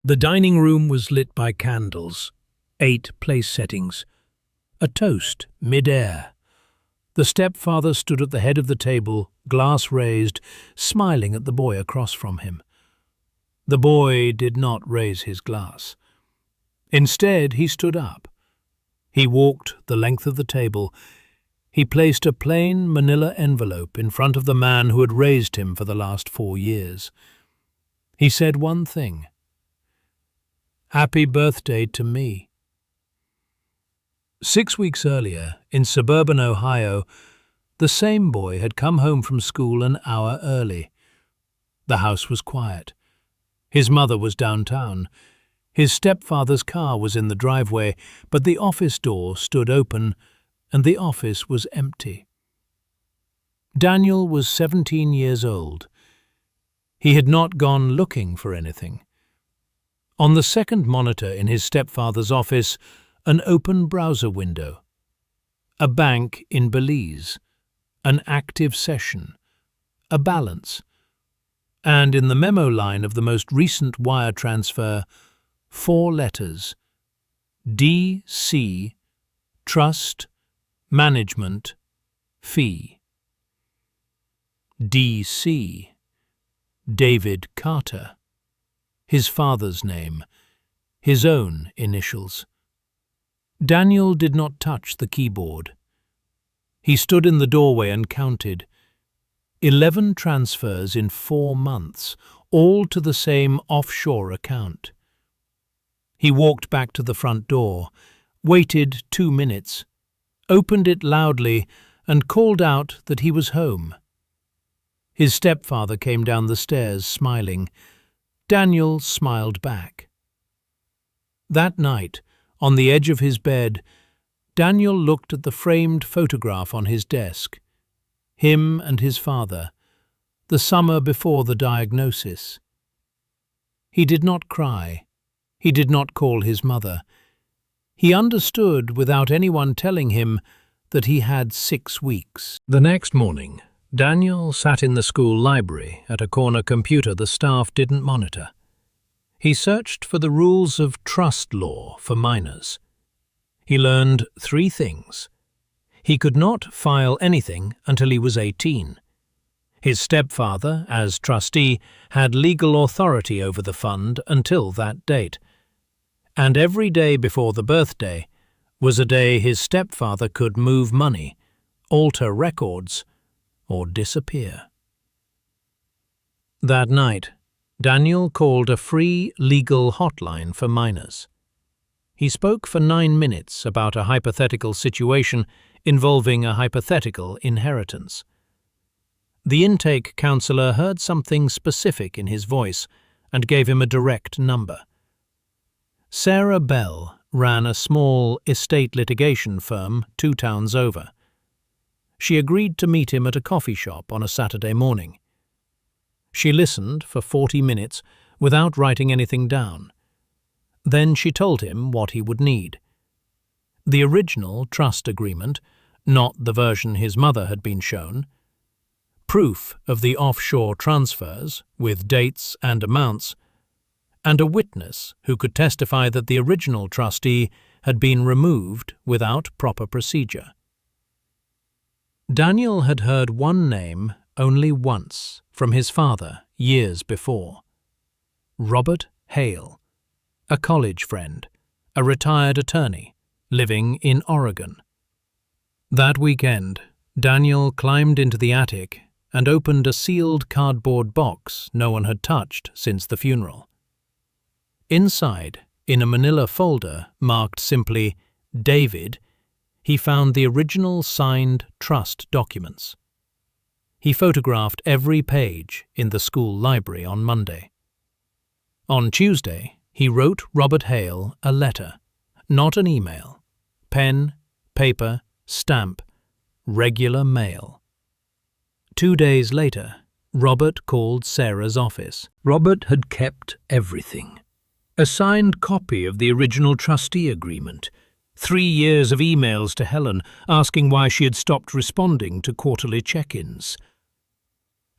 The dining room was lit by candles, 8 place settings, a toast mid-air. The stepfather stood at the head of the table, glass raised, smiling at the boy across from him. The boy did not raise his glass. Instead, he stood up. He walked the length of the table. He placed a plain manila envelope in front of the man who had raised him for the last 4 years. He said one thing: "Happy birthday to me." 6 weeks earlier, in suburban Ohio, the same boy had come home from school an hour early. The house was quiet. His mother was downtown. His stepfather's car was in the driveway, but the office door stood open, and the office was empty. Daniel was 17 years old. He had not gone looking for anything. On the second monitor in his stepfather's office, an open browser window. A bank in Belize. An active session. A balance. And in the memo line of the most recent wire transfer, 4 letters: DC, TRUST MGMT FEE. DC. David Carter. His father's name. His own initials. Daniel did not touch the keyboard. He stood in the doorway and counted. 11 transfers in 4 months, all to the same offshore account. He walked back to the front door, waited 2 minutes, opened it loudly, and called out that he was home. His stepfather came down the stairs, smiling. Daniel smiled back. That night, on the edge of his bed, Daniel looked at the framed photograph on his desk. Him and his father, the summer before the diagnosis. He did not cry. He did not call his mother. He understood without anyone telling him that he had 6 weeks. The next morning, Daniel sat in the school library at a corner computer the staff didn't monitor. He searched for the rules of trust law for minors. He learned 3 things. He could not file anything until he was 18. His stepfather, as trustee, had legal authority over the fund until that date. And every day before the birthday was a day his stepfather could move money, alter records, or disappear. That night, Daniel called a free legal hotline for minors. He spoke for 9 minutes about a hypothetical situation involving a hypothetical inheritance. The intake counselor heard something specific in his voice and gave him a direct number. Sarah Bell ran a small estate litigation firm 2 towns over. She agreed to meet him at a coffee shop on a Saturday morning. She listened for 40 minutes without writing anything down. Then she told him what he would need. The original trust agreement, not the version his mother had been shown, proof of the offshore transfers with dates and amounts, and a witness who could testify that the original trustee had been removed without proper procedure. Daniel had heard one name only once from his father years before: Robert Hale, a college friend, a retired attorney, living in Oregon. That weekend, Daniel climbed into the attic and opened a sealed cardboard box no one had touched since the funeral. Inside, in a manila folder marked simply David, he found the original signed trust documents. He photographed every page in the school library on Monday. On Tuesday, he wrote Robert Hale a letter, not an email. Pen, paper, stamp, regular mail. 2 days later, Robert called Sarah's office. Robert had kept everything. A signed copy of the original trustee agreement, 3 years of emails to Helen asking why she had stopped responding to quarterly check-ins.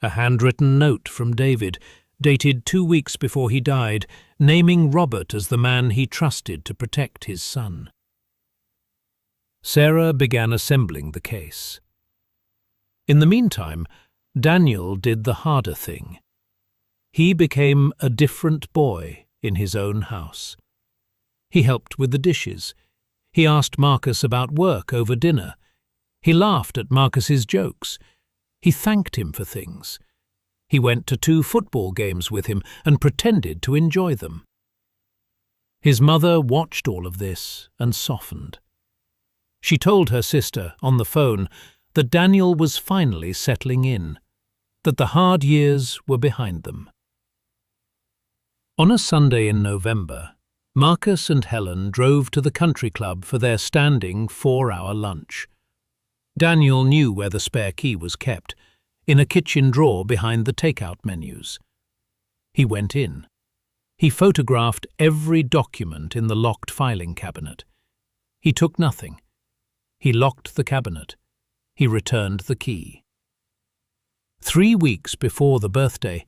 A handwritten note from David, dated 2 weeks before he died, naming Robert as the man he trusted to protect his son. Sarah began assembling the case. In the meantime, Daniel did the harder thing. He became a different boy in his own house. He helped with the dishes. He asked Marcus about work over dinner. He laughed at Marcus's jokes. He thanked him for things. He went to 2 football games with him and pretended to enjoy them. His mother watched all of this and softened. She told her sister on the phone that Daniel was finally settling in, that the hard years were behind them. On a Sunday in November, Marcus and Helen drove to the country club for their standing 4-hour lunch. Daniel knew where the spare key was kept, in a kitchen drawer behind the takeout menus. He went in. He photographed every document in the locked filing cabinet. He took nothing. He locked the cabinet. He returned the key. 3 weeks before the birthday,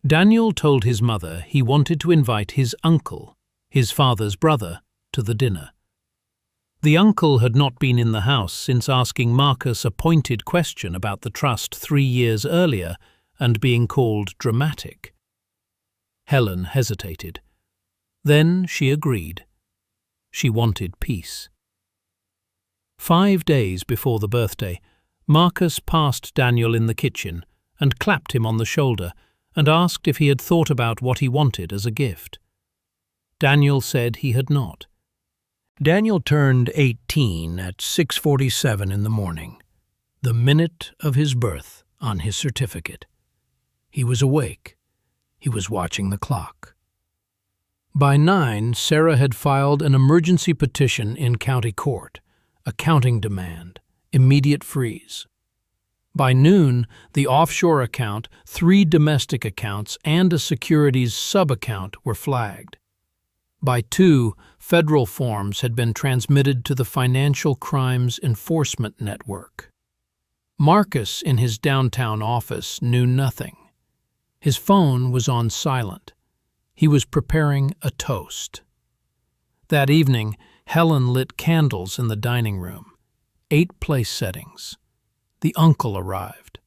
Daniel told his mother he wanted to invite his uncle, his father's brother, to the dinner. The uncle had not been in the house since asking Marcus a pointed question about the trust 3 years earlier and being called dramatic. Helen hesitated. Then she agreed. She wanted peace. 5 days before the birthday, Marcus passed Daniel in the kitchen and clapped him on the shoulder and asked if he had thought about what he wanted as a gift. Daniel said he had not. Daniel turned 18 at 6:47 in the morning, the minute of his birth on his certificate. He was awake. He was watching the clock. By 9, Sarah had filed an emergency petition in county court, a counting demand, immediate freeze. By noon, the offshore account, 3 domestic accounts, and a securities sub-account were flagged. By 2, federal forms had been transmitted to the Financial Crimes Enforcement Network. Marcus, in his downtown office, knew nothing. His phone was on silent. He was preparing a toast. That evening, Helen lit candles in the dining room. 8 place settings. The uncle arrived.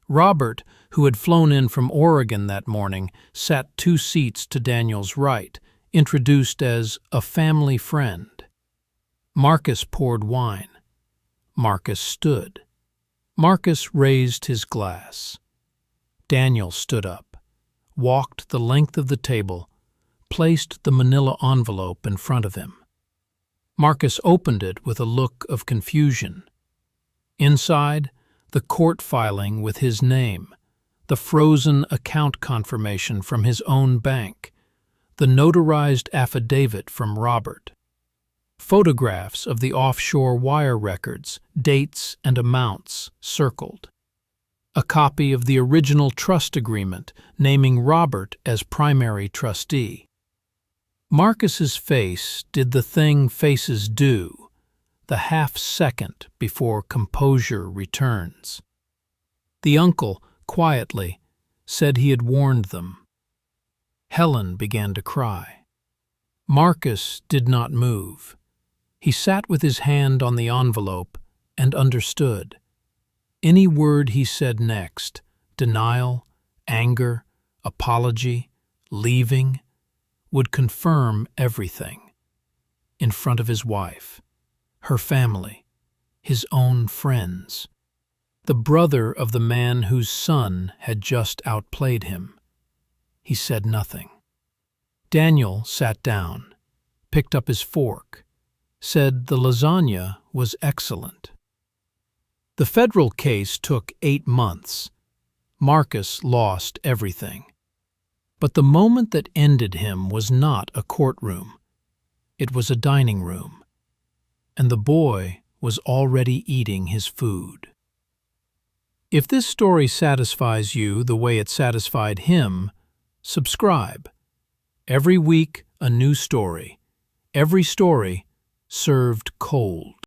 Robert, who had flown in from Oregon that morning, sat 2 seats to Daniel's right, introduced as a family friend. Marcus poured wine. Marcus stood. Marcus raised his glass. Daniel stood up, walked the length of the table, placed the manila envelope in front of him. Marcus opened it with a look of confusion. Inside, the court filing with his name, the frozen account confirmation from his own bank, the notarized affidavit from Robert, photographs of the offshore wire records, dates and amounts circled, a copy of the original trust agreement naming Robert as primary trustee. Marcus's face did the thing faces do, the half-second before composure returns. The uncle, quietly, said he had warned them. Helen began to cry. Marcus did not move. He sat with his hand on the envelope and understood. Any word he said next, denial, anger, apology, leaving, would confirm everything. In front of his wife, her family, his own friends, the brother of the man whose son had just outplayed him. He said nothing. Daniel sat down, picked up his fork, said the lasagna was excellent. The federal case took 8 months. Marcus lost everything. But the moment that ended him was not a courtroom. It was a dining room. And the boy was already eating his food. If this story satisfies you the way it satisfied him, subscribe. Every week, a new story. Every story served cold.